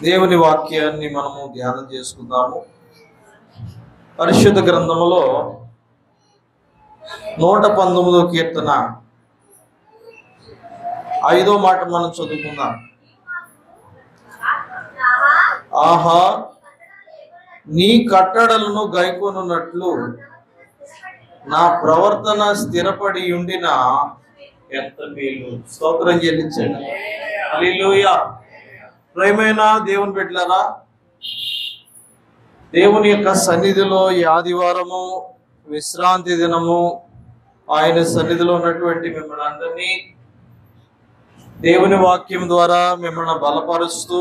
దేవుని వాక్యాన్ని మనము ధ్యానం చేసుకుందాము. పరిశుద్ధ గ్రంథములో 119వ కీర్తన 5వ మాట మనం చదువుకుందాం. ఆహా, నీ కట్టడలను గైకొనున్నట్లు నా ప్రవర్తన స్థిరపడి ఉండిన ఎంత మేలు. స్తోత్రం చెల్లించండి. హల్లెలూయా. ప్రియమైన దేవుని బిడ్డలారా, దేవుని యొక్క సన్నిధిలో ఈ ఆదివారము విశ్రాంతి దినము ఆయన సన్నిధిలో ఉన్నటువంటి మిమ్మల్ని అందరినీ దేవుని వాక్యం ద్వారా మిమ్మల్ని బలపరుస్తూ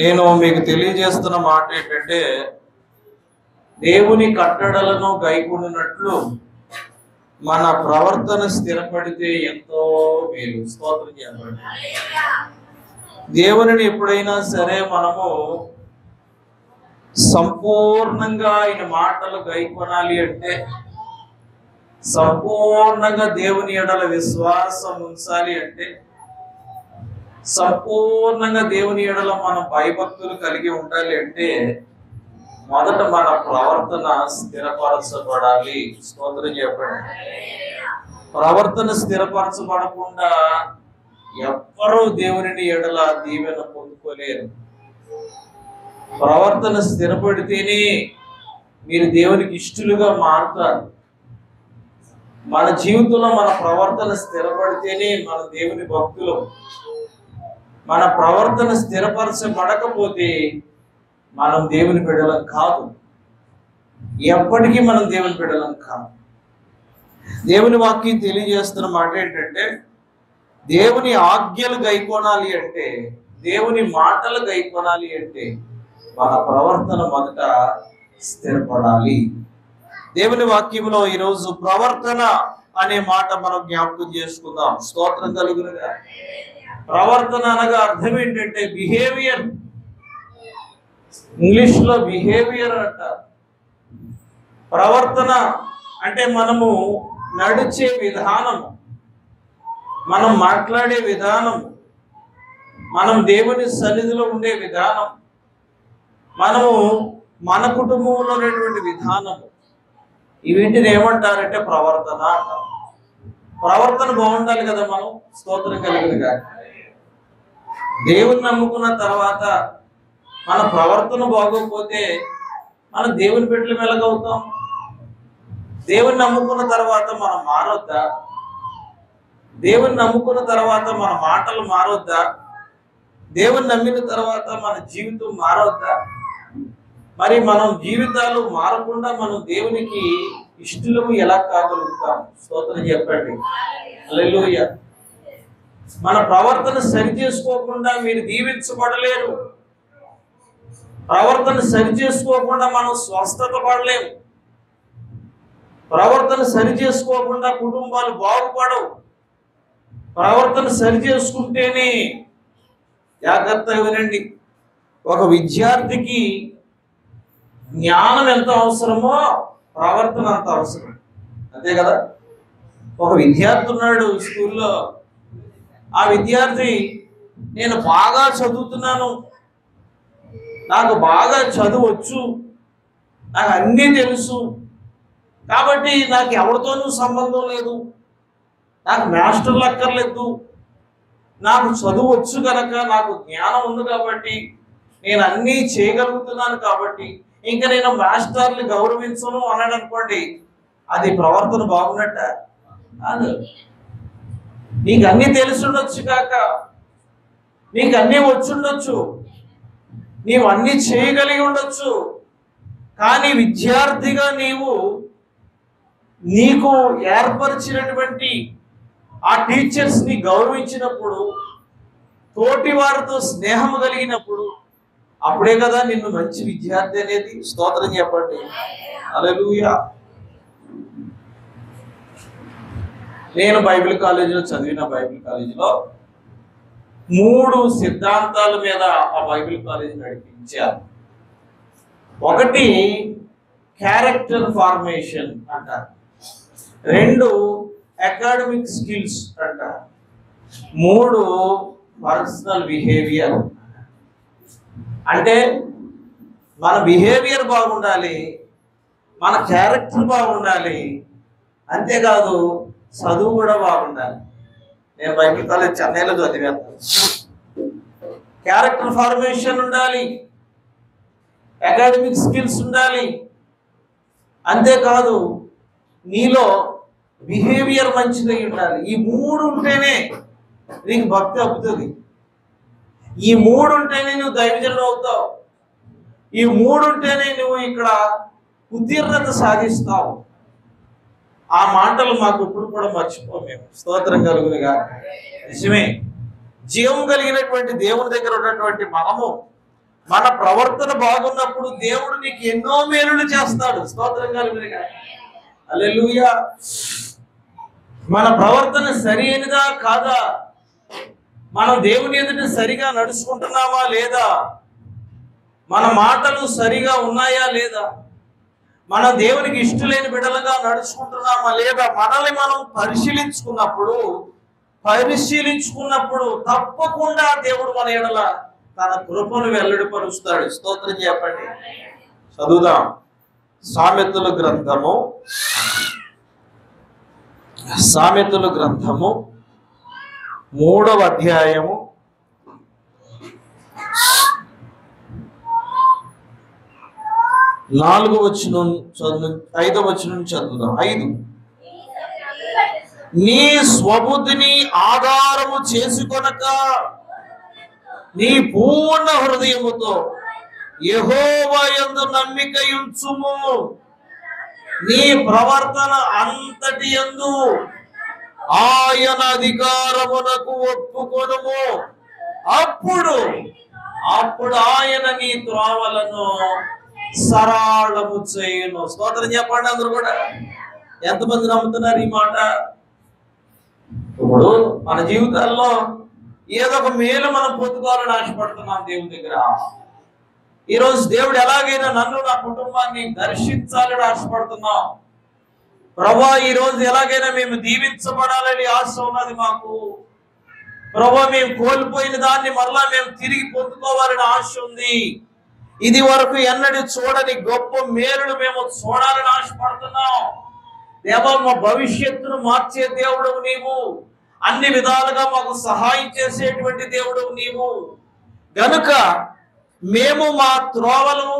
నేను మీకు తెలియజేస్తున్న మాట ఏంటంటే, దేవుని కట్టడలను గైకొనున్నట్లు మన ప్రవర్తన స్థిరపడితే ఎంతో మేలు. స్తోత్రం చేయండి. దేవునిని ఎప్పుడైనా సరే మనము సంపూర్ణంగా ఆయన మాటలు గైకొనాలి అంటే, సంపూర్ణంగా దేవుని ఎడల విశ్వాసం ఉంచాలి అంటే, సంపూర్ణంగా దేవుని ఎడల మనం భయభక్తులు కలిగి ఉండాలి అంటే, మొదట మన ప్రవర్తన స్థిరపరచబడాలి. స్తోత్రం చెప్పండి. ప్రవర్తన స్థిరపరచబడకుండా ఎవ్వరూ దేవుని ఎడల దీవెన పొందుకోలేరు. ప్రవర్తన స్థిరపడితేనే మీరు దేవునికి ఇష్టలుగా మారుతారు. మన జీవితంలో మన ప్రవర్తన స్థిరపడితేనే మన దేవుని భక్తులు. మన ప్రవర్తన స్థిరపరచబడకపోతే మనం దేవుని బిడ్డలం కాదు. ఎప్పటికీ మనం దేవుని బిడ్డలం కాదు. దేవుని వాక్యం తెలియజేస్తున్న మాట ఏంటంటే, దేవుని ఆజ్ఞలు గైకొనాలి అంటే, దేవుని మాటలు గైకొనాలి అంటే మన ప్రవర్తన మొదట స్థిరపడాలి. దేవుని వాక్యంలో ఈరోజు ప్రవర్తన అనే మాట మనం జ్ఞాపకం చేసుకుందాం. స్తోత్రం కలుగునుగా. ప్రవర్తన అనగా అర్థం ఏంటంటే బిహేవియర్. ఇంగ్లీష్ లో బిహేవియర్ అంటారు. ప్రవర్తన అంటే మనము నడిచే విధానము, మనం మాట్లాడే విధానం, మనం దేవుని సన్నిధిలో ఉండే విధానం, మనము మన కుటుంబంలో ఉన్నటువంటి విధానము, వీటిని ఏమంటారంటే ప్రవర్తన అంటారు. ప్రవర్తన బాగుండాలి కదా. మనం స్తోత్రం కలిగింది కానీ దేవుని నమ్ముకున్న తర్వాత మన ప్రవర్తన బాగోకపోతే మనం దేవుని బిడ్డలు వెలగవుతాం. దేవుని నమ్ముకున్న తర్వాత మనం మారొద్దా? దేవుని నమ్ముకున్న తర్వాత మన మాటలు మారొద్దా? దేవుని నమ్మిన తర్వాత మన జీవితం మారొద్దా? మరి మనం జీవితాలు మారకుండా మనం దేవునికి ఇష్టలము ఎలా కాగలుగుతాం? స్తోత్రం చెప్పండి. హల్లెలూయా. మన ప్రవర్తన సరి చేసుకోకుండా మీరు దీవించబడలేరు. ప్రవర్తన సరి చేసుకోకుండా మనం స్వస్థత పడలేము. ప్రవర్తన సరి చేసుకోకుండా కుటుంబాలు బాగుపడవు. ప్రవర్తన సరి చేసుకుంటేనే, జాగ్రత్తగా వినండి, ఒక విద్యార్థికి జ్ఞానం ఎంత అవసరమో ప్రవర్తన అంత అవసరం. అంతే కదా. ఒక విద్యార్థి ఉన్నాడు స్కూల్లో. ఆ విద్యార్థి, నేను బాగా చదువుతున్నాను, నాకు బాగా చదువచ్చు, నాకు అన్నీ తెలుసు, కాబట్టి నాకు ఎవరితోనూ సంబంధం లేదు, నాకు మాస్టర్లు అక్కర్లేదు, నాకు చదువు వచ్చు కనుక, నాకు జ్ఞానం ఉంది కాబట్టి, నేను అన్నీ చేయగలుగుతున్నాను కాబట్టి ఇంకా నేను మాస్టర్ని గౌరవించను అన్నాడు అనుకోండి, అది ప్రవర్తన బాగున్నట్ట కాదు. నీకు అన్నీ తెలిసి ఉండొచ్చు కాక, నీకు అన్నీ వచ్చి ఉండొచ్చు, నీవు అన్నీ చేయగలిగి ఉండొచ్చు, కానీ విద్యార్థిగా నీకు ఏర్పరిచినటువంటి ఆ టీచర్స్ ని గౌరవించినప్పుడు, తోటి వారితో స్నేహం కలిగినప్పుడు, అప్పుడే కదా నిన్ను మంచి విద్యార్థి అనేది. స్తోత్రం చెప్పండి. హల్లెలూయా. నేను బైబిల్ కాలేజీలో చదివిన బైబిల్ కాలేజీలో 3 సిద్ధాంతాల మీద ఆ బైబిల్ కాలేజీ నడిపించారు. ఒకటి క్యారెక్టర్ ఫార్మేషన్ అంటారు, 2 అకాడమిక్ స్కిల్స్ అంటారు, 3 పర్సనల్ బిహేవియర్. అంటే మన బిహేవియర్ బాగుండాలి, మన క్యారెక్టర్ బాగుండాలి, అంతేకాదు చదువు కూడా బాగుండాలి. నేను బైబిల్ కాలేజ్ చెన్నైలో చదివాను. క్యారెక్టర్ ఫార్మేషన్ ఉండాలి, అకాడమిక్ స్కిల్స్ ఉండాలి, అంతేకాదు నీలో బిహేవియర్ మంచిదై ఉండాలి. ఈ మూడు ఉంటేనే నీకు భక్తి అవుతుంది, ఈ మూడు ఉంటేనే నువ్వు దైవజనుడు అవుతావు, ఈ మూడు ఉంటేనే నువ్వు ఇక్కడ ఉత్తీర్ణత సాధిస్తావు. ఆ మాటలు మాకు ఇప్పుడు కూడా మర్చిపో మేము. స్తోత్రం కలుగునుగా. నిజమే, జీవం కలిగినటువంటి దేవుని దగ్గర ఉన్నటువంటి మనము మన ప్రవర్తన బాగున్నప్పుడు దేవుడు నీకు ఎన్నో మేలులు చేస్తాడు. స్తోత్రం కలుగునుగా. హల్లెలూయా. మన ప్రవర్తన సరి అయినదా కాదా, మనం దేవుని ఎదుట సరిగా నడుచుకుంటున్నామా లేదా, మన మాటలు సరిగా ఉన్నాయా లేదా, మన దేవునికి ఇష్టలేని బిడ్డలుగా నడుచుకుంటున్నామా లేదా, మనల్ని మనం పరిశీలించుకున్నప్పుడు తప్పకుండా దేవుడు మన ఎడల తన కృపను వెల్లడిపరుస్తాడు. స్తోత్రం చెప్పండి. చదువుదాం. సామెతల గ్రంథము 3వ అధ్యాయము 4వ వచనం 5వ వచనం చదువుదాం. 5. నీ స్వబుద్ధిని ఆధారము చేసుకొనక నీ పూర్ణ హృదయముతో యెహోవా యందు నమ్మిక ఉంచుము. నీ ప్రవర్తన అంతటి యందు ఆయన అధికారమునకు ఒప్పుకొనుము. అప్పుడు ఆయన నీ త్రోవలను సరళము చేయును. స్తోత్రం చెప్పండి అందరూ కూడా. ఎంతమంది నమ్ముతున్నారు ఈ మాట? ఇప్పుడు మన జీవితాల్లో ఏదో ఒక మేలు మనం పొందుకోవాలని ఆశపడుతున్నాం దేవుని దగ్గర. ఈరోజు దేవుడు ఎలాగైనా నన్ను, నా కుటుంబాన్ని దర్శించాలని ఆశపడుతున్నాం. ప్రభువా, ఈరోజు ఎలాగైనా మేము దీవించబడాలని ఆశ ఉన్నది మాకు. ప్రభువా, మేము కోల్పోయిన దాన్ని మరలా మేము తిరిగి పొందుకోవాలని ఆశ ఉంది. ఇది వరకు ఎన్నడూ చూడని గొప్ప మేలును మేము చూడాలని ఆశపడుతున్నాం. దేవా, మా భవిష్యత్తును మార్చే దేవుడవు నీవు, అన్ని విధాలుగా మాకు సహాయం చేసేటువంటి దేవుడవు నీవు. గనుక మేము మా త్రోవలు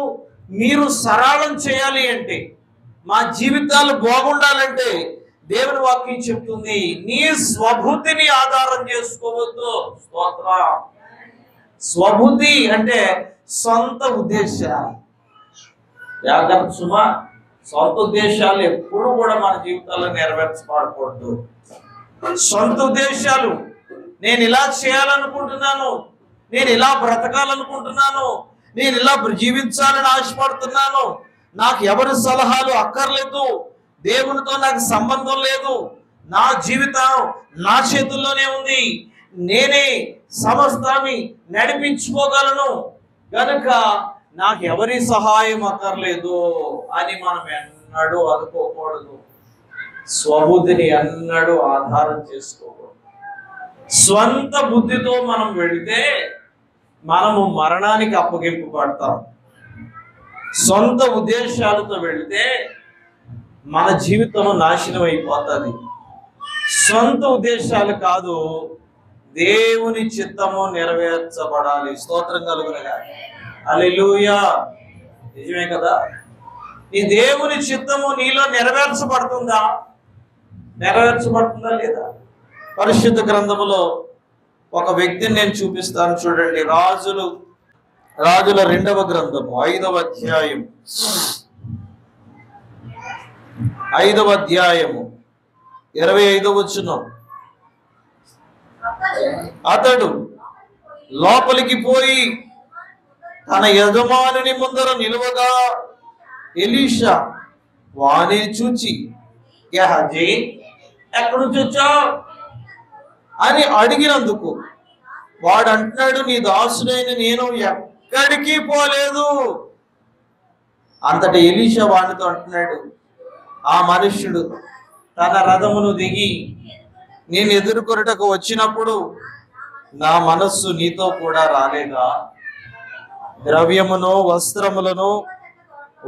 మీరు సరళం చేయాలి అంటే, మా జీవితాలు బాగుండాలంటే దేవుని వాక్యం చెప్తుంది, నీ స్వబుద్ధిని ఆధారం చేసుకోవద్దు. స్తోత్ర. స్వబుద్ధి అంటే సొంత ఉద్దేశాలు. జాగ్రత్త సుమా, సొంత ఉద్దేశాలు ఎప్పుడు కూడా మన జీవితాల్లో నెరవేర్చబడకూడదు. సొంత ఉద్దేశాలు, నేను ఇలా చేయాలనుకుంటున్నాను, నేను ఇలా బ్రతకాలనుకుంటున్నాను, నేను ఇలా జీవించాలని ఆశపడుతున్నాను, నాకు ఎవరి సలహాలు అక్కర్లేదు, దేవునితో నాకు సంబంధం లేదు, నా జీవితం నా చేతుల్లోనే ఉంది, నేనే సమస్తాన్ని నడిపించుకోగలను, కనుక నాకు ఎవరి సహాయం అక్కర్లేదు అని మనం ఎన్నడూ అనుకోకూడదు. స్వబుద్ధిని ఎన్నడూ ఆధారం చేసుకోకూడదు. స్వంత బుద్ధితో మనం వెళితే మనము మరణానికి అప్పగింపబడతాం. సొంత ఉద్దేశాలతో వెళితే మన జీవితం నాశనం అయిపోతుంది. సొంత ఉద్దేశాలు కాదు, దేవుని చిత్తము నెరవేర్చబడాలి. స్తోత్రం కలుగునగాక. హల్లెలూయా. నిజమే కదా? నీ దేవుని చిత్తము నీలో నెరవేర్చబడుతుందా లేదా? పరిశుద్ధ గ్రంథములో ఒక వ్యక్తిని నేను చూపిస్తాను, చూడండి. రాజుల 2వ గ్రంథము 5వ అధ్యాయం 25వ వచనం. అతడు లోపలికి పోయి తన యజమానుని ముందర నిలువగా ఎలీషా వాని చూచి, గెహజీ, ఎక్కడి నుంచి వచ్చావు అని అడిగినందుకు వాడు అంటున్నాడు, నీ దాసుడైన నేను ఎక్కడికి పోలేదు. అంతటి ఎలీషా వాడితో అంటున్నాడు, ఆ మనుష్యుడు తన రథమును దిగి నేను ఎదుర్కొనుటకు వచ్చినప్పుడు నా మనస్సు నీతో కూడా రాలేదా? ద్రవ్యమును, వస్త్రములను,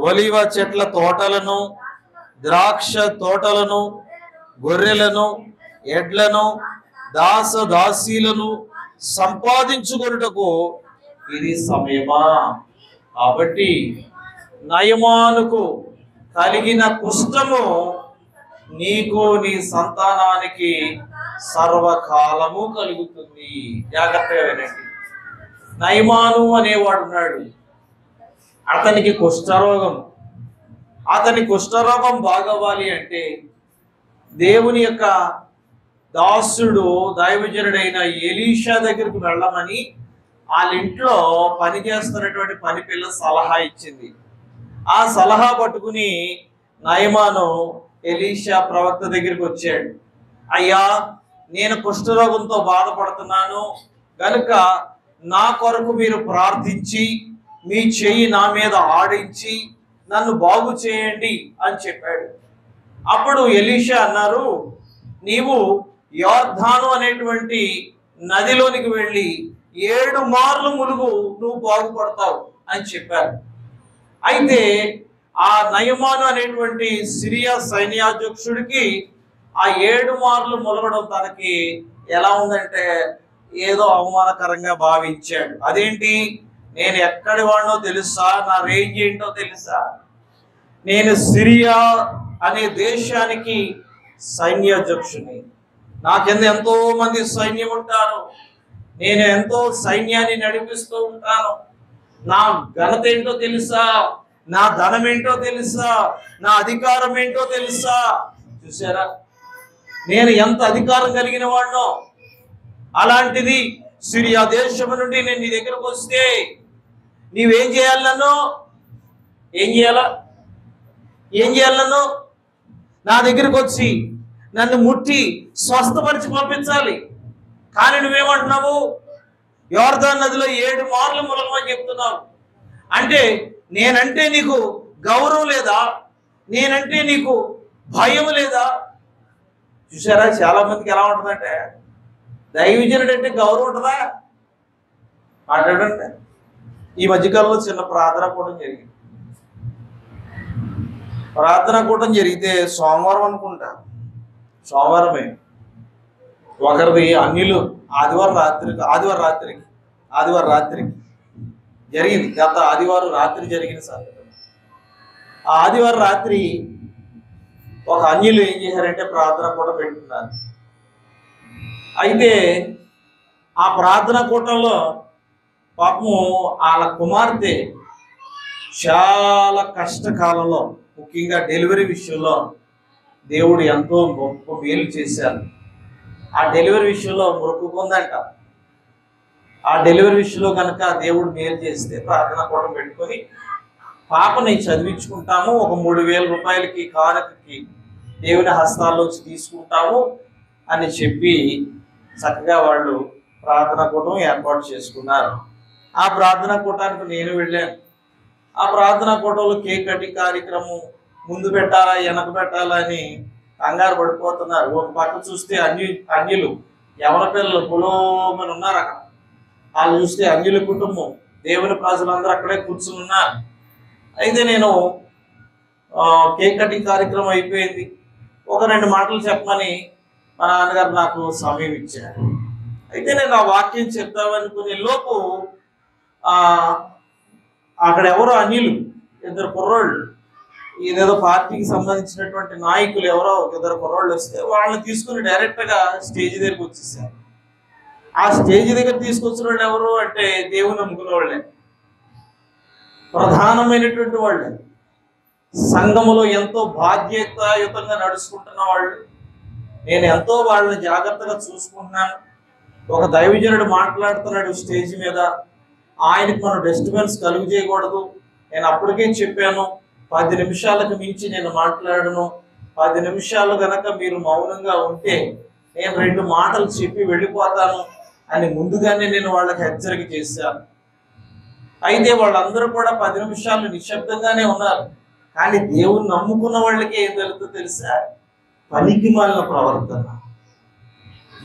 ఒలివ చెట్ల తోటలను, ద్రాక్ష తోటలను, గొర్రెలను, ఎడ్లను, దాసీలను సంపాదించుకొనుటకు ఇది సమయమా? కాబట్టి నయమానుకు కలిగిన కుష్టము నీకు నీ సంతానానికి సర్వకాలము కలుగుతుంది. జాగ్రత్తగా వినండి. నయమాను అనేవాడు ఉన్నాడు. అతనికి కుష్ఠరోగం. అతని కుష్ఠరోగం బాగవ్వాలి అంటే దేవుని యొక్క దాసుడు దైవజనుడైన ఎలీషా దగ్గరికి వెళ్ళమని వాళ్ళ ఇంట్లో పనిచేస్తున్నటువంటి పని పిల్ల సలహా ఇచ్చింది. ఆ సలహా పట్టుకుని నయమాను ఎలీషా ప్రవక్త దగ్గరికి వచ్చాడు. అయ్యా, నేను కుష్ఠరోగంతో బాధపడుతున్నాను గనుక నా కొరకు మీరు ప్రార్థించి మీ చెయ్యి నా మీద ఆడించి నన్ను బాగు చేయండి అని చెప్పాడు. అప్పుడు ఎలీషా అన్నారు, నీవు యోర్దాను అనేటువంటి నదిలోనికి వెళ్ళి 7 మార్లు ములుగు, నువ్వు బాగుపడతావు అని చెప్పారు. అయితే ఆ నయమాను అనేటువంటి సిరియా సైన్యాధ్యక్షుడికి ఆ 7 మార్లు ములగడం తనకి ఎలా ఉందంటే ఏదో అవమానకరంగా భావించాడు. అదేంటి, నేను ఎక్కడి వాడినో తెలుసా, నా రేంజ్ ఏంటో తెలుసా, నేను సిరియా అనే దేశానికి సైన్యాధ్యక్షుని, నా కింద ఎంతో మంది సైన్యం ఉంటారు, నేను ఎంతో సైన్యాన్ని నడిపిస్తూ ఉంటాను, నా ఘనత ఏంటో తెలుసా, నా ధనం ఏంటో తెలుసా, నా అధికారం ఏంటో తెలుసా. చూసారా, నేను ఎంత అధికారం కలిగిన వాడినో. అలాంటిది సిరియా దేశం నుండి నేను నీ దగ్గరకు వస్తే నీవేం చేయాలి? నన్ను ఏం చేయాలి? నన్ను నా దగ్గరకు వచ్చి నన్ను ముట్టి స్వస్థపరిచి పంపించాలి. కానీ నువ్వేమంటున్నావు? యోర్దాను నదిలో 7 మార్లు ములగమని చెప్తున్నావు. అంటే నేనంటే నీకు గౌరవం లేదా? నేనంటే నీకు భయం లేదా? చూసారా, చాలా మందికి ఎలా ఉంటుందంటే దైవజనుడు అంటే గౌరవం ఉంటుందా? మాట్లాడండి. ఈ మధ్యకాలంలో చిన్న ప్రార్థనా కూటం జరిగితే సోమవారం అనుకుంటా, సోమవారమే ఒకరిది అన్యులు ఆదివారం రాత్రికి జరిగింది. గత ఆదివారం రాత్రి జరిగిన సంగతి. ఆ ఆదివారం రాత్రి ఒక అన్యులు ఏం చేశారంటే ప్రార్థనా కూటం పెట్టుకున్నారు. అయితే ఆ ప్రార్థనా కూటంలో పాపము వాళ్ళ కుమార్తె చాలా కష్టకాలంలో, ముఖ్యంగా డెలివరీ విషయంలో దేవుడు ఎంతో గొప్ప మేలు చేశారు. ఆ డెలివరీ విషయంలో మొక్కుకుందంట. ఆ డెలివరీ విషయంలో కనుక దేవుడు మేలు చేస్తే ప్రార్థనా కూటం పెట్టుకొని పాపని చదివించుకుంటాము, ఒక 3,000 రూపాయలకి కానుకకి దేవుని హస్తాల్లోంచి తీసుకుంటాము అని చెప్పి చక్కగా వాళ్ళు ప్రార్థనా కూటం ఏర్పాటు చేసుకున్నారు. ఆ ప్రార్థనా కూటానికి నేను వెళ్ళాను. ఆ ప్రార్థనా కూటంలో కేక్ కటింగ్ కార్యక్రమం ముందు పెట్టాలా వెనక పెట్టాలా అని కంగారు పడిపోతున్నారు. ఒక పక్క చూస్తే అన్యులు యవన పిల్లలు పులోమని ఉన్నారు అక్కడ. వాళ్ళు చూస్తే అన్యుల కుటుంబం, దేవుని ప్రజలందరూ అక్కడే కూర్చుని ఉన్నారు. అయితే నేను కేక్ కటింగ్ కార్యక్రమం అయిపోయింది. ఒక 2 మాటలు చెప్పమని మా నాన్నగారు నాకు సమయం ఇచ్చారు. అయితే నేను ఆ వాక్యం చెప్తామనుకునే లోపు అక్కడ ఎవరో అన్యులు 2 కుర్రోళ్ళు, ఇదేదో పార్టీకి సంబంధించినటువంటి నాయకులు ఎవరో 2 కుర్రోళ్ళు వస్తే వాళ్ళని తీసుకుని డైరెక్ట్గా స్టేజ్ దగ్గరికి వచ్చేసారు. ఆ స్టేజ్ దగ్గర తీసుకొచ్చిన వాళ్ళు ఎవరు అంటే దేవుని నమ్ముకున్న వాళ్ళే, ప్రధానమైనటువంటి వాళ్ళే, సంఘములో ఎంతో బాధ్యతాయుతంగా నడుచుకుంటున్న వాళ్ళు. నేను ఎంతో వాళ్ళని జాగ్రత్తగా చూసుకుంటున్నాను. ఒక దైవజనుడు మాట్లాడుతున్నాడు స్టేజ్ మీద, ఆయనకు మనం డిస్టర్బెన్స్ కలుగు చేయకూడదు. నేను అప్పటికే చెప్పాను, 10 నిమిషాలకు మించి నేను మాట్లాడను. 10 నిమిషాలు గనక మీరు మౌనంగా ఉంటే నేను 2 మాటలు చెప్పి వెళ్ళిపోతాను అని ముందుగానే నేను వాళ్ళకి హెచ్చరిక చేశాను. అయితే వాళ్ళందరూ కూడా 10 నిమిషాలు నిశ్శబ్దంగానే ఉన్నారు. కానీ దేవుని నమ్ముకున్న వాళ్ళకి ఏం జరుగుతుందో తెలుసా? పనికి మాలిన ప్రవర్తన.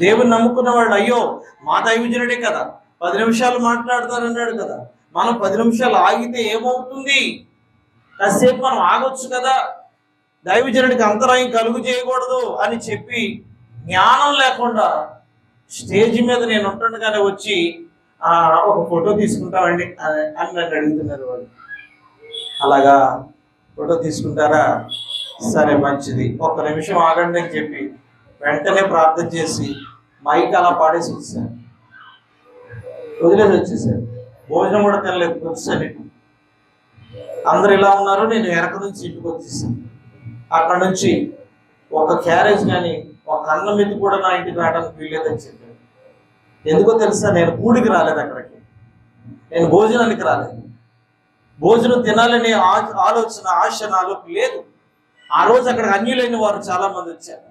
దేవుని నమ్ముకున్న వాళ్ళు, అయ్యో మా దైవజనుడే కదా 10 నిమిషాలు మాట్లాడతారన్నాడు కదా, మనం 10 నిమిషాలు ఆగితే ఏమవుతుంది? కాసేపు మనం ఆగొచ్చు కదా, దైవజనుడికి అంతరాయం కలుగు చేయకూడదు అని చెప్పి జ్ఞానం లేకుండా స్టేజ్ మీద నేను ఉంటుండగానే వచ్చి ఒక ఫోటో తీసుకుంటామండి అని నన్ను అడుగుతున్నారు వాళ్ళు. అలాగా ఫోటో తీసుకుంటారా? సరే మంచిది, 1 నిమిషం ఆగండి అని చెప్పి వెంటనే ప్రార్థన చేసి మైక్ అలా పాడేసి వచ్చాను, వదిలేసి వచ్చేసారు. భోజనం కూడా తినలేదు, వచ్చాను. అందరు ఇలా ఉన్నారు, నేను వెనక నుంచి ఇంటికి వచ్చేసాను. అక్కడ నుంచి ఒక క్యారేజ్ కానీ ఒక అన్నం ఎత్తి కూడా నా ఇంటికి రావడానికి వీల్లేదని చెప్పాను. ఎందుకో తెలుసా? నేను కూడికి రాలేదు, అక్కడికి నేను భోజనానికి రాలేదు. భోజనం తినాలనే ఆలోచన ఆశ నాలో లేదు. ఆ రోజు అక్కడ అన్యులైన వారు చాలా మంది వచ్చారు.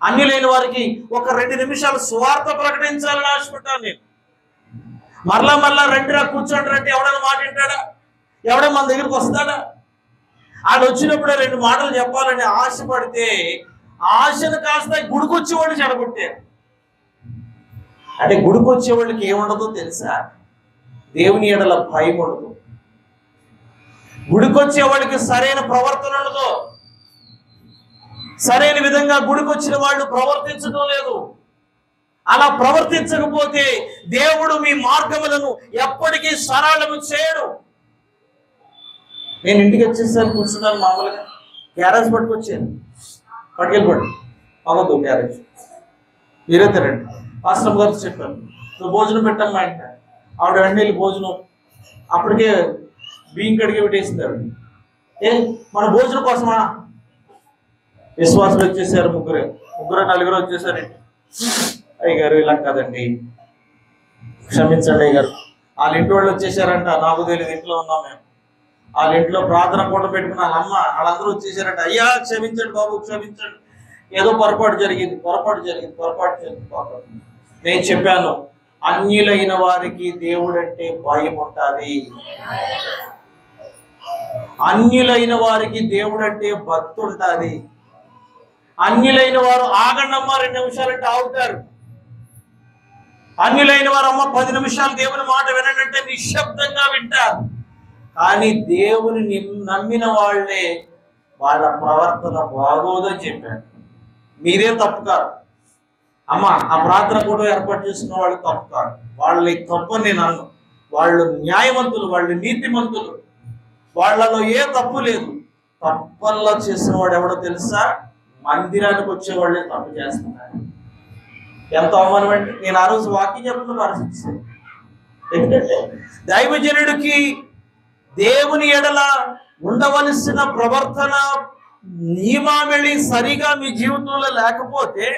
అన్యులైన వారికి ఒక 2 నిమిషాలు సువార్త ప్రకటించాలని ఆశపడ్డాను నేను. మరలా రండిరా కూర్చోండి రండి, ఎవడైనా మాట వింటాడా? ఎవడైనా మన దగ్గరికి వస్తాడా? ఆయన వచ్చినప్పుడే 2 మాటలు చెప్పాలని ఆశపడితే ఆశను కాస్త గుడికొచ్చేవాళ్ళు చెడగొట్టారు. అంటే గుడికొచ్చేవాళ్ళకి ఏముండదో తెలుసా? దేవుని ఎడల భయం ఉండదు. గుడికొచ్చేవాళ్ళకి సరైన ప్రవర్తన ఉండదు. సరైన విధంగా గుడికొచ్చిన వాళ్ళు ప్రవర్తించడం లేదు. అలా ప్రవర్తించకపోతే దేవుడు మీ మార్గములను ఎప్పటికీ సరళము చేయడు. నేను ఇంటికి వచ్చేసాను, కూర్చున్నాను, మామూలుగా క్యారేజ్ పట్టుకొచ్చాను. పట్టుకెళ్ళిపోండి, అవ్వదు క్యారేజ్, మీరే తినండి. ఆశ్రమ గారు చెప్పాను, నువ్వు భోజనం పెట్టమ్మా అంట. ఆవిడ వెంటనే భోజనం అప్పటికే బియ్యం కడిగి పెట్టేసింది ఆవిడ. మన భోజనం కోసమా? విశ్వాసులు వచ్చేసారు, ముగ్గురు 4 వచ్చేసారండి. అయ్యగారు ఇలా కాదండి, క్షమించండి అయ్యగారు. వాళ్ళ ఇంటి వాళ్ళు వచ్చేసారంట, నాకు తెలియదు, ఇంట్లో ఉన్నాం మేము. వాళ్ళ ఇంట్లో ప్రార్థన కూట పెట్టుకున్న అమ్మ వాళ్ళందరూ వచ్చేసారంట. అయ్యా క్షమించండి బాబు, క్షమించండి, ఏదో పొరపాటు జరిగింది. నేను చెప్పాను, అన్యులైన వారికి దేవుడు అంటే భయం ఉంటుంది. అన్యులైన వారికి దేవుడు అంటే భక్తి ఉంటుంది. అన్యులైన వారు ఆగండమ్మా 2 నిమిషాలంటే ఆగుతారు. అన్యులైన వారు అమ్మ 10 నిమిషాలు దేవుని మాట వినంటే నిశ్శబ్దంగా వింటారు. కానీ దేవుని నమ్మిన వాళ్ళే వాళ్ళ ప్రవర్తన బాగోదని చెప్పారు. మీరే తప్పు కాదు అమ్మ, ఆ ప్రార్థన కూడా ఏర్పాటు చేసుకున్న వాళ్ళు తప్పు కాదు. వాళ్ళని తప్పు నేను అన్ను. వాళ్ళు న్యాయవంతులు, వాళ్ళు నీతిమంతులు, వాళ్ళలో ఏ తప్పు లేదు. తప్పల్లా చేసిన వాడు ఎవడో తెలుసా? మందిరానికి వచ్చేవాళ్ళే తప్పు చేస్తున్నారు. ఎంత అవమానం అండి. నేను ఆ రోజు వాక్యం చెప్పిన పరిస్థితి. ఎందుకంటే దైవజనుడికి దేవుని ఎడల ఉండవలసిన ప్రవర్తన నియమావళి సరిగా మీ జీవితంలో లేకపోతే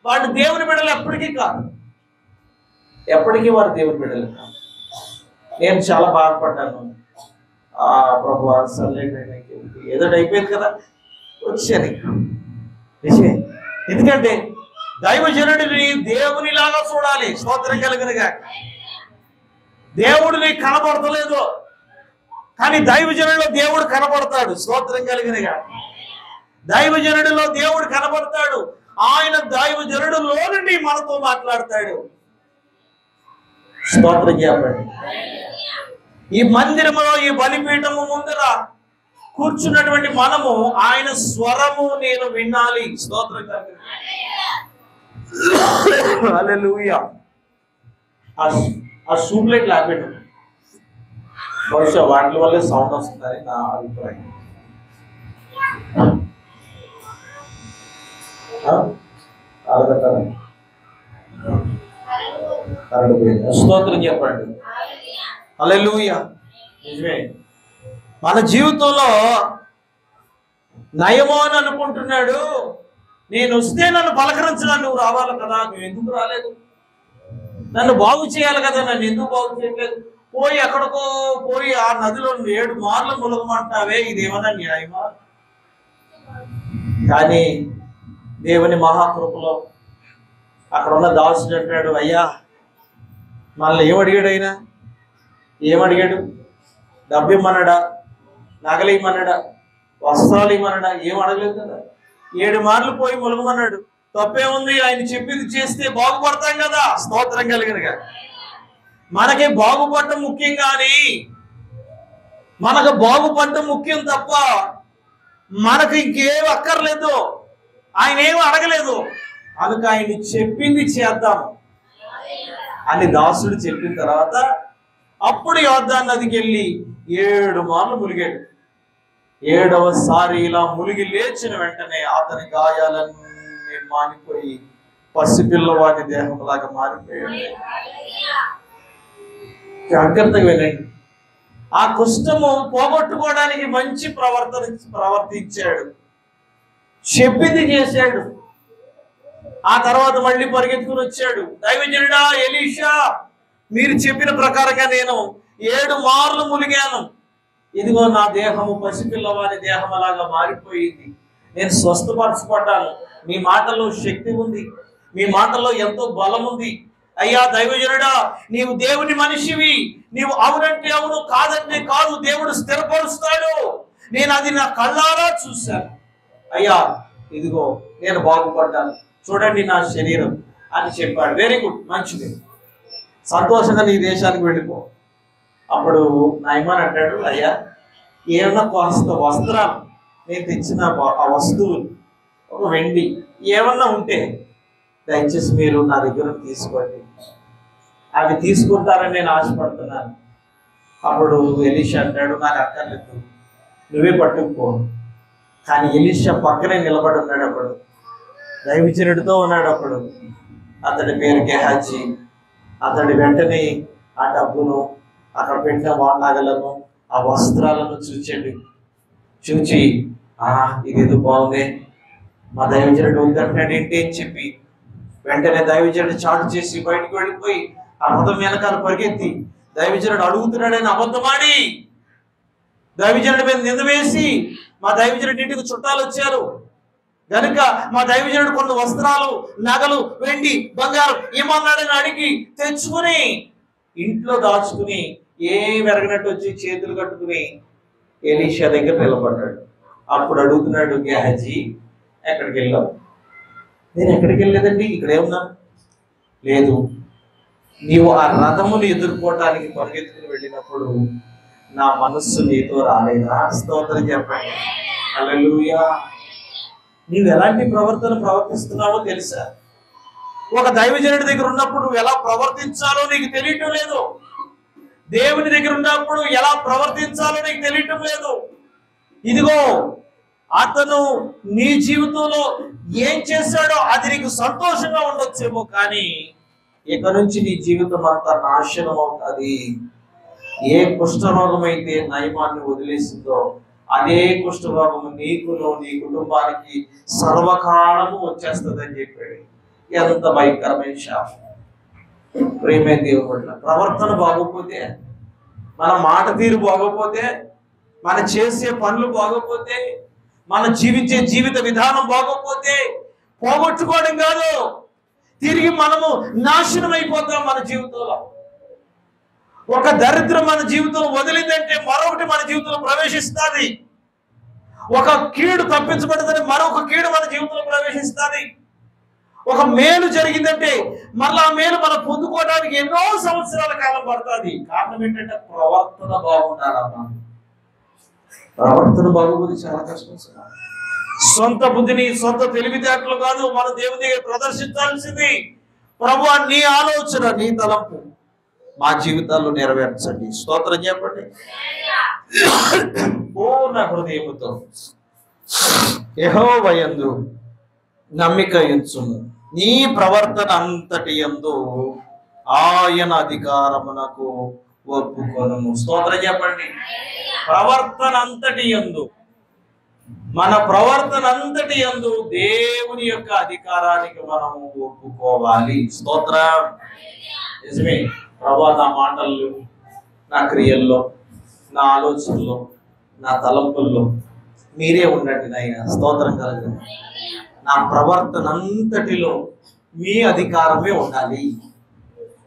వాడు దేవుని బిడ్డలు ఎప్పటికీ కాదు. ఎప్పటికీ వారు దేవుని బిడ్డలు కాదు. నేను చాలా బాధపడ్డాను. ప్రభు ఏదో అయిపోయింది కదా, వచ్చాను. నిజమే, ఎందుకంటే దైవజనుడిని దేవునిలాగా చూడాలి. స్తోత్రం కలిగినగా. దేవుడిని కనబడతలేదు, కానీ దైవజనుడిలో దేవుడు కనబడతాడు. స్తోత్రం కలిగినగా. దైవజనుడిలో దేవుడు కనబడతాడు. ఆయన దైవజనుడిలో నుండి మనతో మాట్లాడతాడు. స్తోత్రం చెప్పండి. ఈ మందిరములో ఈ బలిపీఠము ముందర కూర్చున్నటువంటి మనము ఆయన స్వరము నేను వినాలి. స్తోత్రం కలిగిన. హల్లెలూయా. ఆ సూప్లైట్లు ఆపేడు, బహుశా వాటి వల్లే సౌండ్ వస్తుందని నా అభిప్రాయం. స్తోత్రం చెప్పండి. హల్లెలూయా. నిజమే, మన జీవితంలో నయమో అని అనుకుంటున్నాడు. నేను వస్తే నన్ను పలకరించడానికి నువ్వు రావాలి కదా, నువ్వు ఎందుకు రాలేదు? నన్ను బాగు చేయాలి కదా, నన్ను ఎందుకు బాగు చేయలేదు? పోయి ఎక్కడికో పోయి ఆ నదిలో 7 మార్లు ములగమంటావే, ఇదేమన్నా న్యాయమా? కానీ దేవుని మహాకృపలో అక్కడ ఉన్న దాసుడు అంటాడు, అయ్యా మనల్ని ఏమడిగాడు? అయినా ఏమడిగాడు? డబ్బు ఇమ్మన్నాడా? నగలు ఇమ్మన్నాడా? వస్త్రాలు ఇమ్మన్నాడా? ఏం అడగలేదు కదా. 7 మార్లు పోయి ములగమన్నాడు. తప్పేముంది? ఆయన చెప్పింది చేస్తే బాగుపడతాం కదా. స్తోత్రం కలిగినగా. మనకి బాగుపడటం ముఖ్యం, కానీ మనకు బాగుపడటం ముఖ్యం తప్ప మనకు ఇంకేం అక్కర్లేదు. ఆయన ఏమి అడగలేదు, అందుకు ఆయన చెప్పింది చేద్దాం అని దాసుడు చెప్పిన తర్వాత అప్పుడు యోర్దాను నదికి వెళ్ళి 7 మార్లు ములిగాడు. 7వసారి ఇలా ములిగి లేచిన వెంటనే అతని గాయాలన్నీ మానిపోయి పసిపిల్లవాడి దేహంలాగా మారిపోయాడు. జాగ్రత్తగా వినండి. ఆ కుష్ఠము పోగొట్టుకోవడానికి మంచి ప్రవర్తించాడు, చెప్పింది చేశాడు. ఆ తర్వాత మళ్ళీ పరిగెత్తుకుని వచ్చాడు, దైవజనుడా ఎలీషా, మీరు చెప్పిన ప్రకారంగా నేను 7 మార్లు ములిగాను, ఇదిగో నా దేహము పసిపిల్లవాడి దేహం అలాగా మారిపోయింది, నేను స్వస్థపరచబడ్డాను. మీ మాటలో శక్తి ఉంది, మీ మాటల్లో ఎంతో బలం ఉంది. అయ్యా దైవజనుడా, నీవు దేవుని మనిషివి, నీవు అవునంటే అవును, కాదంటే కాదు, దేవుడు స్థిరపరుస్తాడు, నేను అది నా కళ్ళారా చూశాను. అయ్యా ఇదిగో నేను బాగుపడ్డాను, చూడండి నా శరీరం అని చెప్పాడు. వెరీ గుడ్, మంచిది, సంతోషంగా నీ దేశానికి వెళ్ళిపో. అప్పుడు నయమాన్ అంటాడు, అయ్యా ఏమన్నా కాస్త వస్త్రాలు, నేను తెచ్చిన ఆ వస్తువులు, ఒక వెండి ఏమన్నా ఉంటే దయచేసి మీరు నా దగ్గర తీసుకోండి, అవి తీసుకుంటారని నేను ఆశపడుతున్నాను. అప్పుడు ఎలీషా అంటాడు, నాకు అక్కర్లేదు, నువ్వే పట్టుకుపో. కానీ ఎలీషా పక్కనే నిలబడి ఉన్నాడు, అప్పుడు దైవజనుడితో ఉన్నాడు. అప్పుడు అతడి పేరు గెహాజీ. అతడి వెంటనే ఆ డబ్బును, అక్కడ పెట్టిన నగలను, ఆ వస్త్రాలను చూచాడు. చూచి ఇదేదో బాగుంది, మా దైవజనుడు వద్దంటాడు ఏంటి అని చెప్పి వెంటనే దైవజనుడు చాటు చేసి బయటకు వెళ్ళిపోయి ఆ రథం వెనకాల పరిగెత్తి దైవజనుడు అడుగుతున్నాడని అబద్ధమాడి దైవజనుడి మీద నింద వేసి, మా దైవజనుడి ఇంటికి చుట్టాలు వచ్చారు కనుక మా దైవజనుడు కొన్ని వస్త్రాలు, నగలు, వెండి, బంగారం ఏమన్నాడని అడిగి తెచ్చుకుని ఇంట్లో దాచుకుని వెరగనట్టు వచ్చి చేతులు కట్టుకుని ఎలీషా దగ్గర నిలబడ్డాడు. అప్పుడు అడుగుతున్నాడు, గెహాజీ ఎక్కడికి వెళ్ళావు? నేను ఎక్కడికి వెళ్ళలేదండి, ఇక్కడే ఉన్నాను. లేదు, నీవు ఆ రథమును ఎదుర్కోవటానికి పరిగెత్తుకుని వెళ్ళినప్పుడు నా మనస్సు నీతో రాలేదా? స్తోత్రం చెప్పండి, హల్లెలూయా. నీవు ఎలాంటి ప్రవర్తిస్తున్నావో తెలుసా? ఒక దైవజనుడి దగ్గర ఉన్నప్పుడు నువ్వు ఎలా ప్రవర్తించాలో నీకు తెలియటం లేదు. దేవుని దగ్గర ఉన్నప్పుడు ఎలా ప్రవర్తించాలో నీకు తెలియటం లేదు. ఇదిగో అతను నీ జీవితంలో ఏం చేశాడో అది నీకు సంతోషంగా ఉండొచ్చేమో, కానీ ఇక నుంచి నీ జీవితం అంతా నాశనం అవుతుంది. ఏ కుష్ఠరోగం అయితే నయమాన్ని వదిలేసిందో అదే కుష్ఠరోగము నీకును నీ కుటుంబానికి సర్వకాలము వచ్చేస్తుందని చెప్పాడు. ఎంత భయంకరమైన శాపం. ప్రేమే దేవుడు, ప్రవర్తన బాగోపోతే, మన మాట తీరు బాగోపోతే, మన చేసే పనులు బాగోపోతే, మన జీవించే జీవిత విధానం బాగోపోతే పోగొట్టుకోవడం కాదు, తిరిగి మనము నాశనం అయిపోతాం. మన జీవితంలో ఒక దరిద్రం మన జీవితంలో వదిలిందంటే మరొకటి మన జీవితంలో ప్రవేశిస్తుంది. ఒక కీడు తప్పించబడిందని మరొక కీడు మన జీవితంలో ప్రవేశిస్తుంది. ఒక మేలు జరిగిందంటే మళ్ళా ఆ మేలు మనం పొందుకోవడానికి ఎన్నో సంవత్సరాల కాలం పడుతుంది. కారణం ఏంటంటే ప్రవర్తన బాగుండాలమ్మా. ప్రవర్తన బాగోపోతే చాలా కష్టం. సొంత బుద్ధిని, సొంత తెలివితేటలు కాదు మన దేవుని దగ్గర ప్రదర్శించాల్సింది. ప్రభువా, నీ ఆలోచన, నీ తలంపు మా జీవితాల్లో నెరవేర్చండి. స్తోత్రం చెప్పండి. పూర్ణ హృదయముతో యెహోవా యందు నమ్మిక ఉంచుము, నీ ప్రవర్తన అంతటి యందు ఆయన అధికారమునకు ఒప్పుకొనుము. స్తోత్రం చెప్పండి. ప్రవర్తన అంతటి యందు, మన ప్రవర్తన అంతటి యందు దేవుని యొక్క అధికారానికి మనము ఒప్పుకోవాలి. స్తోత్రం. నిజమే ప్రభువా, నా మాటల్లో, నా క్రియల్లో, నా ఆలోచనలో, నా తలంపుల్లో మీరే ఉండండి నాయన. స్తోత్రం కలగదు. నా ప్రవర్తన అంతటిలో మీ అధికారమే ఉండాలి.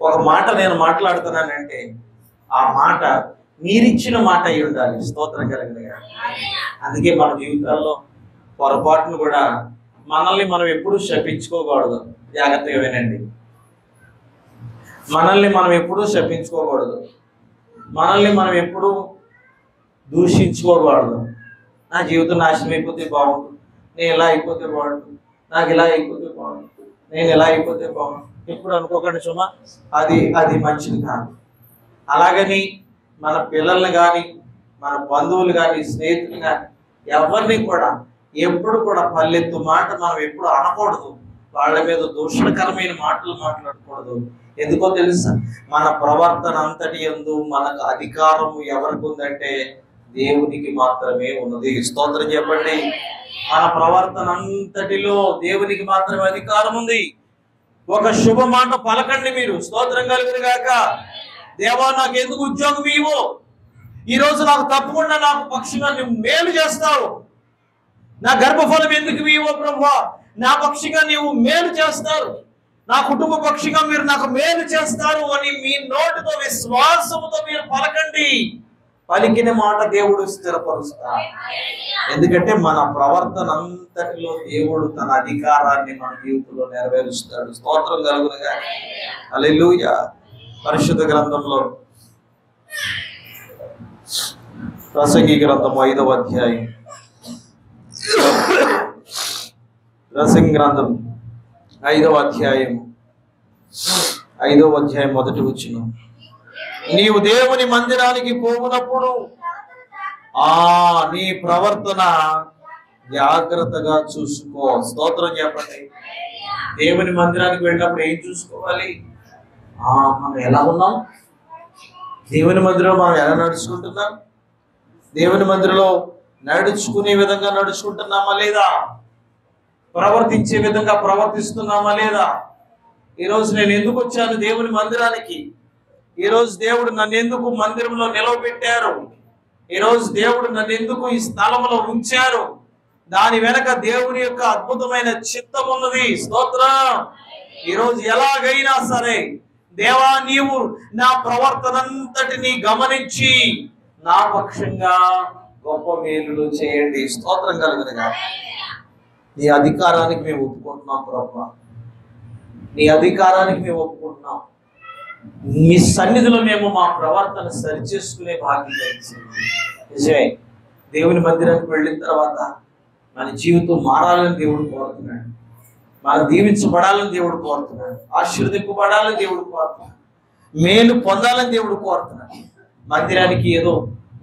ఒక మాట నేను మాట్లాడుతున్నానంటే ఆ మాట మీరిచ్చిన మాట అయి ఉండాలి. స్తోత్రం కలిగిన. అందుకే మన జీవితాల్లో పొరపాటును కూడా మనల్ని మనం ఎప్పుడూ శపించుకోకూడదు. జాగ్రత్తగా వినండి. మనల్ని మనం ఎప్పుడూ శపించుకోకూడదు, మనల్ని మనం ఎప్పుడూ దూషించుకోకూడదు. నా జీవితం నాశనం అయిపోతే బాగుండు, నేను ఇలా అయిపోతే బాగుండు, నాకు ఇలా అయిపోతే బాగుండు, నేను ఇలా అయిపోతే బాగుండు ఎప్పుడు అనుకోకండి సుమా. అది మంచిది కాదు. అలాగని మన పిల్లల్ని కానీ, మన బంధువులు కానీ, స్నేహితులు కానీ ఎవరిని కూడా ఎప్పుడు కూడా పల్లెత్తు మాట మనం ఎప్పుడు అనకూడదు. వాళ్ళ మీద దూషణకరమైన మాటలు మాట్లాడకూడదు. ఎందుకో తెలుసా? మన ప్రవర్తన అంతటి యందు మనకు అధికారం ఎవరికి ఉందంటే దేవునికి మాత్రమే ఉన్నది. స్తోత్రం చెప్పండి. మన ప్రవర్తన అంతటిలో దేవునికి మాత్రమే అధికారం ఉంది. ఒక శుభ మాట పలకండి మీరు. స్తోత్రం కలుగును గాక. దేవా, నాకు ఎందుకు ఉద్యోగం ఇవ్వు, ఈ రోజు నాకు తప్పకుండా నాకు పక్షిగా నువ్వు మేలు చేస్తావు. నా గర్భఫలం ఎందుకు ఇవ్వు ప్రభువా, నా పక్షిగా నీవు మేలు చేస్తారు, నా కుటుంబ పక్షిగా మీరు నాకు మేలు చేస్తారు అని మీ నోటితో విశ్వాసముతో మీరు పలకండి. పలికిన మాట దేవుడు స్థిరపరుస్తాడు. ఎందుకంటే మన ప్రవర్తన అంతటిలో దేవుడు తన అధికారాన్ని మన జీవితంలో నెరవేరుస్తాడు. స్తోత్రం కలుగును గాక. హల్లెలూయా. పరిశుద్ధ గ్రంథంలో ప్రసంగి గ్రంథం 5వ అధ్యాయం, ప్రసంగి గ్రంథం 5వ అధ్యాయం 1వ వచనం, నీవు దేవుని మందిరానికి పోవునప్పుడు నీ ప్రవర్తన జాగ్రత్తగా చూసుకో. స్తోత్రం చెప్పండి. దేవుని మందిరానికి వెళ్ళినప్పుడు ఏం చూసుకోవాలి? మనం ఎలా ఉన్నాం, దేవుని మందిరంలో మనం ఎలా నడుచుకుంటున్నాం, దేవుని మందిరంలో నడుచుకునే విధంగా నడుచుకుంటున్నామా లేదా, ప్రవర్తించే విధంగా ప్రవర్తిస్తున్నామా లేదా. ఈరోజు నేను ఎందుకు వచ్చాను దేవుని మందిరానికి, ఈరోజు దేవుడు నన్ను ఎందుకు మందిరంలో నిలవబెట్టారు, ఈరోజు దేవుడు నన్ను ఎందుకు ఈ స్థలంలో ఉంచారు, దాని వెనక దేవుని యొక్క అద్భుతమైన చిత్తం ఉన్నది. స్తోత్రం. ఈరోజు ఎలాగైనా సరే దేవా, నీవు నా ప్రవర్తనంతటిని గమనించి నా పక్షంగా గొప్ప మేలులు చేయండి. స్తోత్రం కలుగును గాక. నీ అధికారానికి మేము ఒప్పుకుంటున్నాం ప్రభువా, నీ అధికారానికి మేము ఒప్పుకుంటున్నాం. మీ సన్నిధిలో మేము మా ప్రవర్తన సరిచేసుకునే భాగ్యం ఇచ్చింది. నిజమే, దేవుని మందిరానికి వెళ్ళిన తర్వాత మన జీవితం మారాలని దేవుడు కోరుతున్నాడు, మనం దీవించబడాలని దేవుడు కోరుతున్నాడు, ఆశీర్వదింపబడాలని దేవుడు కోరుతున్నాడు, మేలు పొందాలని దేవుడు కోరుతున్నాడు. మందిరానికి ఏదో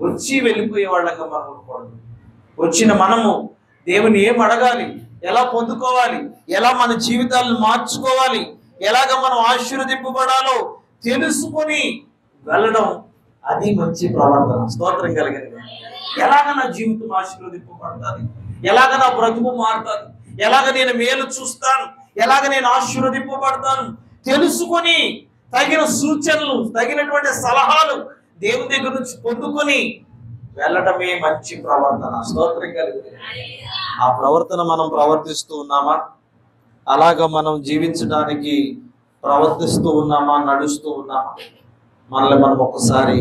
వచ్చి వెళ్ళిపోయే వాళ్ళగా మనం ఉండకూడదు. వచ్చిన మనము దేవుని ఏం అడగాలి, ఎలా పొందుకోవాలి, ఎలా మన జీవితాలను మార్చుకోవాలి, ఎలాగ మనం ఆశీర్వదింపబడాలో తెలుసుకొని వెళ్ళడం, అది మంచి ప్రవర్తన. స్తోత్రం కలిగింది. ఎలాగ నా జీవితం ఆశీర్వదింపబడుతుంది, ఎలాగ నా బ్రతుకు మారుతుంది, ఎలాగ నేను మేలు చూస్తాను, ఎలాగ నేను ఆశీర్వదింపబడతాను తెలుసుకొని తగిన సూచనలు, తగినటువంటి సలహాలు దేవుని దగ్గర నుంచి పొందుకొని వెళ్ళటమే మంచి ప్రవర్తన. స్తోత్రం కలిగింది. ఆ ప్రవర్తన మనం ప్రవర్తిస్తూ ఉన్నామా, అలాగ మనం జీవించడానికి ప్రవర్తిస్తూ ఉన్నామా, నడుస్తూ ఉన్నామా, మనల్ని మనం ఒక్కసారి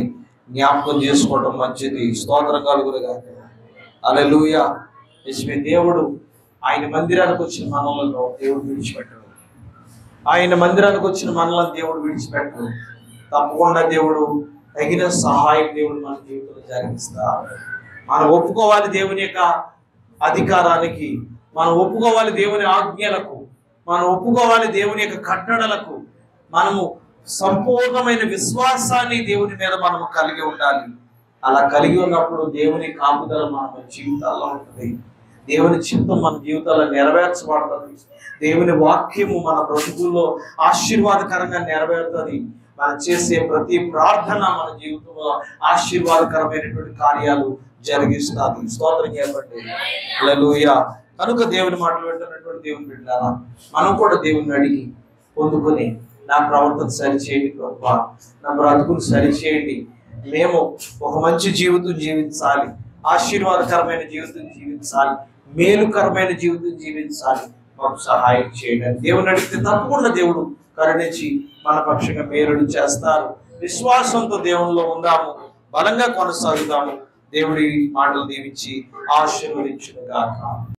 జ్ఞాపకం చేసుకోవడం మంచిది. స్తోత్రం కలుగును గాక. హల్లెలూయా. నిజమే, దేవుడు ఆయన మందిరానికి వచ్చిన మనలను దేవుడు విడిచిపెట్టడు. ఆయన మందిరానికి వచ్చిన మనలను దేవుడు విడిచిపెట్టడు. తప్పకుండా దేవుడు తగిన సహాయం దేవుడు మన జీవితంలో జరిగిస్తారు. మనం ఒప్పుకోవాలి దేవుని యొక్క అధికారానికి, మనం ఒప్పుకోవాలి దేవుని ఆజ్ఞలకు, మనం ఒప్పుకోవాలి దేవుని యొక్క కట్టడలకు. మనము సంపూర్ణమైన విశ్వాసాన్ని దేవుని మీద మనము కలిగి ఉండాలి. అలా కలిగి ఉన్నప్పుడు దేవుని కాపుదల మన జీవితాల్లో ఉంటుంది, దేవుని చిత్తం మన జీవితాల్లో నెరవేర్చబడుతుంది, దేవుని వాక్యము మన బ్రతుకుల్లో ఆశీర్వాదకరంగా నెరవేరుతుంది. మనం చేసే ప్రతి ప్రార్థన మన జీవితంలో ఆశీర్వాదకరమైనటువంటి కార్యాలు జరిగిస్తుంది. స్తోత్రం చెప్పండి. హల్లెలూయా. కనుక దేవుని మాటలు వింటున్నటువంటి దేవుని బిడ్డలారా, మనం కూడా దేవుని అడిగి పొందుకొని నా ప్రవర్తన సరిచేయండి ప్రభువా, నా బ్రతుకును సరిచేయండి, మేము ఒక మంచి జీవితం జీవించాలి, ఆశీర్వాదకరమైన జీవితం జీవించాలి, మేలుకరమైన జీవితం జీవించాలి, మాకు సహాయం చేయండి. దేవుని అడిగితే తప్పకుండా దేవుడు కరుణించి మన పక్షంగా మేలుడు చేస్తారు. విశ్వాసంతో దేవునిలో ఉందాము, బలంగా కొనసాగుదాము. దేవుడి మాటలు దీవించి ఆశీర్వదించును గాక.